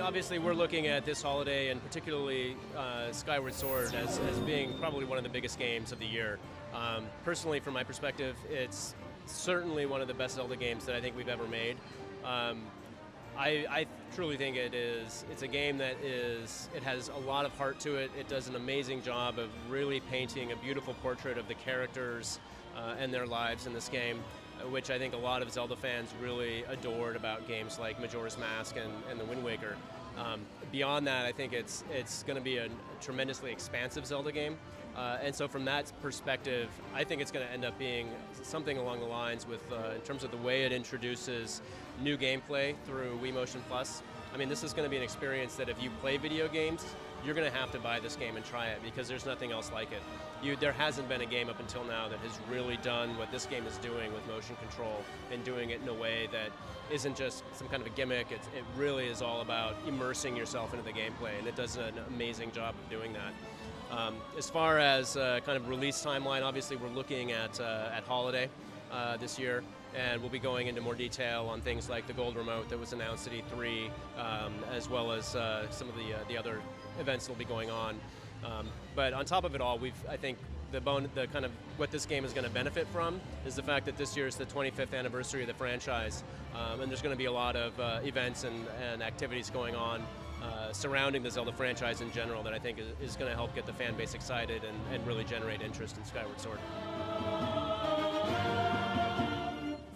obviously we're looking at this holiday, and particularly Skyward Sword, as being probably one of the biggest games of the year. Personally, from my perspective, it's certainly one of the best Zelda games that I think we've ever made. I truly think it's a game that it has a lot of heart to it. It does an amazing job of really painting a beautiful portrait of the characters and their lives in this game, which I think a lot of Zelda fans really adored about games like Majora's Mask and the Wind Waker. Beyond that, I think it's going to be a tremendously expansive Zelda game. And so from that perspective, I think it's going to end up being something along the lines with, in terms of the way it introduces new gameplay through Wii Motion Plus. I mean, this is going to be an experience that if you play video games, you're going to have to buy this game and try it, because there's nothing else like it. There hasn't been a game up until now that has really done what this game is doing with motion control, and doing it in a way that isn't just some kind of a gimmick. It really is all about immersing yourself into the gameplay, and it does an amazing job of doing that. As far as kind of release timeline, obviously we're looking at holiday this year, and we'll be going into more detail on things like the Gold Remote that was announced at E3, as well as some of the other events that will be going on. But on top of it all, I think the kind of what this game is going to benefit from is the fact that this year is the 25th anniversary of the franchise, and there's going to be a lot of events and activities going on surrounding the Zelda franchise in general that I think is going to help get the fan base excited and really generate interest in Skyward Sword.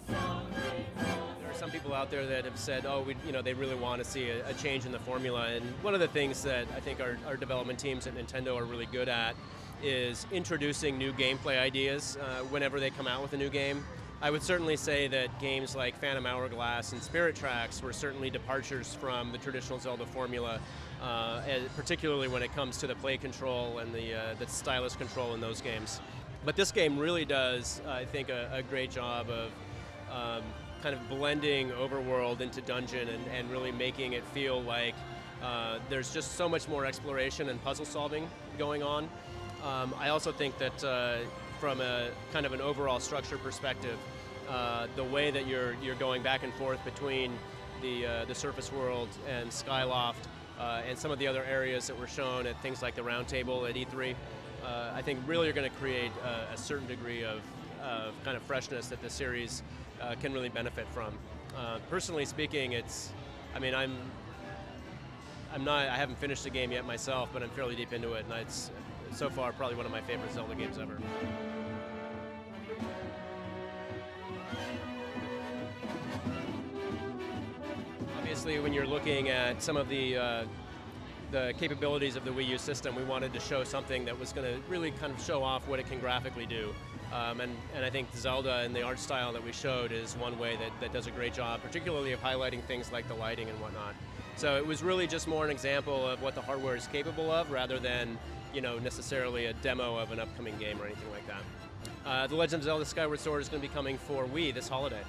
There are some people out there that have said, oh, they really want to see a change in the formula, and one of the things that I think our development teams at Nintendo are really good at is introducing new gameplay ideas whenever they come out with a new game. I would certainly say that games like Phantom Hourglass and Spirit Tracks were certainly departures from the traditional Zelda formula, particularly when it comes to the play control and the stylus control in those games. But this game really does, I think, a great job of kind of blending overworld into dungeon and really making it feel like there's just so much more exploration and puzzle solving going on. I also think that from a kind of an overall structure perspective, the way that you're going back and forth between the surface world and Skyloft and some of the other areas that were shown at things like the Round Table at E3, I think really are going to create a certain degree of kind of freshness that the series can really benefit from. Personally speaking, I haven't finished the game yet myself, but I'm fairly deep into it, and it's so far probably one of my favorite Zelda games ever. Obviously, when you're looking at some of the capabilities of the Wii U system, we wanted to show something that was going to really kind of show off what it can graphically do. And I think Zelda and the art style that we showed is one way that does a great job, particularly of highlighting things like the lighting and whatnot. So it was really just more an example of what the hardware is capable of, rather than necessarily a demo of an upcoming game or anything like that. The Legend of Zelda Skyward Sword is going to be coming for Wii this holiday.